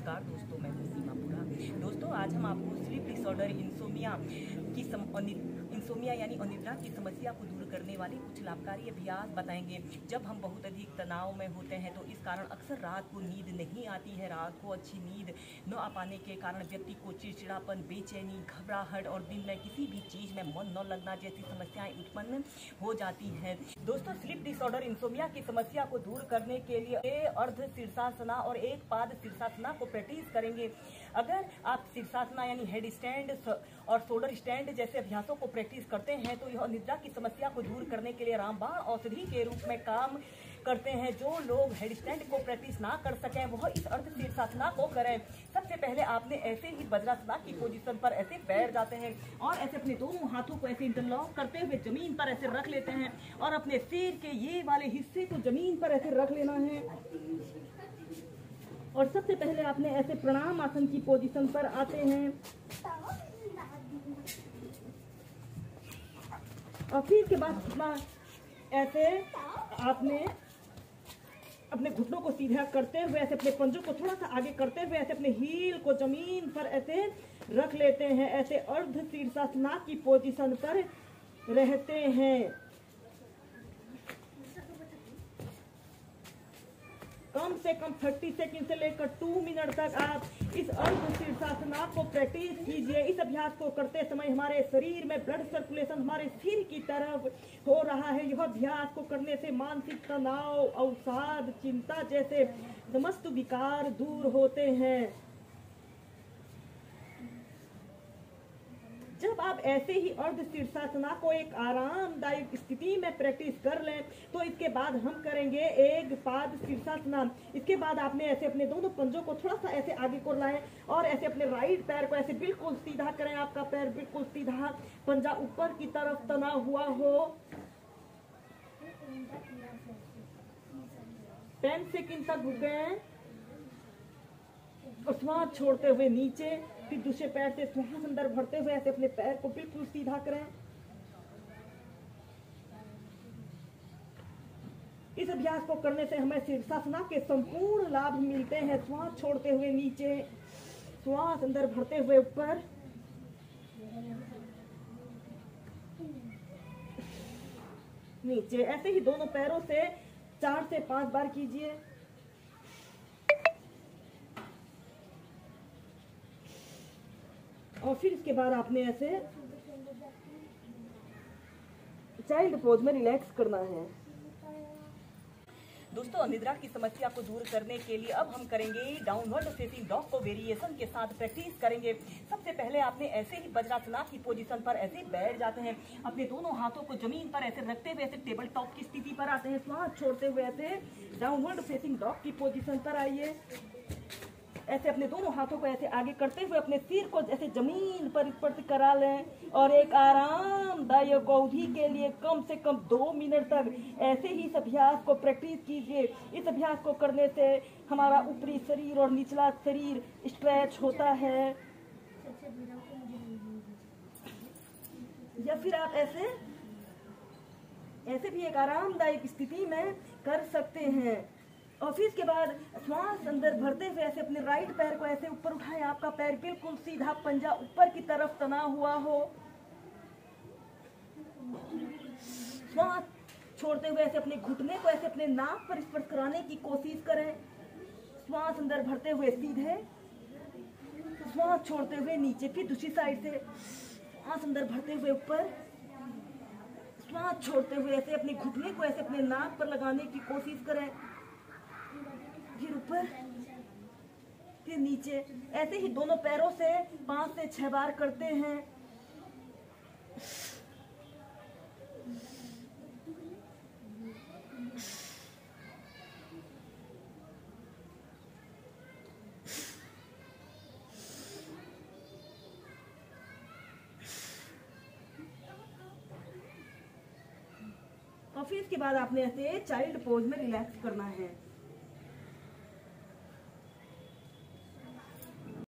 नमस्कार दोस्तों, मैं हूं सीमापुरा। दोस्तों, आज हम आपको स्लीप डिसऑर्डर इंसोमिया यानी अनिद्रा की समस्या को दूर करने वाले कुछ लाभकारी अभ्यास बताएंगे। जब हम बहुत अधिक तनाव में होते हैं तो इस कारण अक्सर रात को नींद नहीं आती है। रात को अच्छी नींद न आ पाने के कारण व्यक्ति को चिड़चिड़ापन, बेचैनी, घबराहट और दिन में किसी भी चीज में मन न लगना जैसी समस्याएं उत्पन्न हो जाती हैं। दोस्तों, स्लीप डिसऑर्डर इंसोमिया की समस्या को दूर करने के लिए अर्ध शीर्षासना और एक पाद शीर्षासना को प्रैक्टिस करेंगे। अगर आप शीर्षासना यानी हेड स्टैंड और शोल्डर स्टैंड जैसे अभ्यासों को प्रैक्टिस करते हैं तो यह निद्रा की समस्या को दूर करने के लिए रामबाण औषधि के रूप में काम करते हैं। जो लोग हेड स्टैंड को प्रैक्टिस ना कर सकें वह इस अर्ध शीर्षासना को करें। सबसे पहले आपने ऐसे ही वज्रासना की पोजीशन पर ऐसे बैठ जाते हैं और ऐसे अपने दोनों हाथों को ऐसे इंटरलॉक करते हुए जमीन पर ऐसे रख लेते हैं और अपने सिर के ये वाले हिस्से को जमीन पर ऐसे रख लेना है। और सबसे पहले आपने ऐसे प्रणाम आसन की पोजीशन पर आते हैं और फिर के बाद ऐसे आपने अपने घुटनों को सीधा करते हुए ऐसे अपने पंजों को थोड़ा सा आगे करते हुए ऐसे अपने हील को जमीन पर ऐसे रख लेते हैं। ऐसे अर्ध शीर्षासना की पोजीशन पर रहते हैं। कम से कम 30 सेकंड से लेकर 2 मिनट तक आप इस अर्ध शीर्षासना को प्रैक्टिस कीजिए। इस अभ्यास को करते समय हमारे शरीर में ब्लड सर्कुलेशन हमारे सिर की तरफ हो रहा है। यह अभ्यास को करने से मानसिक तनाव, अवसाद, चिंता जैसे समस्त विकार दूर होते हैं। जब आप ऐसे ही अर्ध शीर्षासना को एक आरामदायक स्थिति में प्रैक्टिस कर लें तो इसके बाद हम करेंगे एक पाद शीर्षासना। इसके बाद आपने ऐसे अपने दोनों पंजों को थोड़ा सा ऐसे आगे को लाएं और ऐसे अपने राइट पैर को ऐसे बिल्कुल सीधा करें। आपका पैर बिल्कुल सीधा, पंजा ऊपर की तरफ तना हुआ हो। 10 सेकंड तक रुकें और श्वास छोड़ते हुए नीचे, फिर दूसरे पैर से श्वास अंदर भरते हुए ऐसे अपने पैर को बिल्कुल सीधा करें। इस अभ्यास को करने से हमें शीर्षासना के संपूर्ण लाभ मिलते हैं। श्वास छोड़ते हुए नीचे, श्वास अंदर भरते हुए ऊपर, नीचे। ऐसे ही दोनों पैरों से 4 से 5 बार कीजिए। और फिर इसके बाद आपने ऐसे चाइल्ड पोज में रिलैक्स करना है। दोस्तों, अनिद्रा की समस्या को दूर करने के लिए अब हम करेंगे डाउनवर्ड फेसिंग डॉग को वेरिएशन के साथ प्रैक्टिस करेंगे। सबसे पहले आपने ऐसे ही वज्रासना की पोजीशन पर ऐसे बैठ जाते हैं। अपने दोनों हाथों को जमीन पर ऐसे रखते हुए ऐसे टेबल टॉप की स्थिति पर आते हैं। श्वास छोड़ते हुए ऐसे डाउनवर्ड फेसिंग डॉग की पोजीशन पर आइए। ऐसे अपने दोनों हाथों को ऐसे आगे करते हुए अपने सिर को ऐसे जमीन पर स्पर्श करा लें और एक आरामदायक अवधि के लिए कम से कम 2 मिनट तक ऐसे ही इस अभ्यास को प्रैक्टिस कीजिए। इस अभ्यास को करने से हमारा ऊपरी शरीर और निचला शरीर स्ट्रेच होता है। या फिर आप ऐसे भी एक आरामदायक स्थिति में कर सकते हैं। और फिर इसके बाद श्वास अंदर भरते हुए ऐसे अपने राइट पैर को ऐसे ऊपर उठाएं। आपका पैर बिल्कुल सीधा, पंजा ऊपर की तरफ तना हुआ हो। श्वास छोड़ते हुए ऐसे अपने घुटने को ऐसे अपने नाक पर स्पर्श कराने की कोशिश करें। श्वास अंदर भरते हुए सीधे, श्वास छोड़ते हुए नीचे। फिर दूसरी साइड से श्वास अंदर भरते हुए ऊपर, श्वास छोड़ते हुए ऐसे अपने घुटने को ऐसे अपने नाक पर लगाने की कोशिश करें। फिर ऊपर, फिर नीचे। ऐसे ही दोनों पैरों से 5 से 6 बार करते हैं। और फिर इसके बाद आपने ऐसे चाइल्ड पोज में रिलैक्स करना है।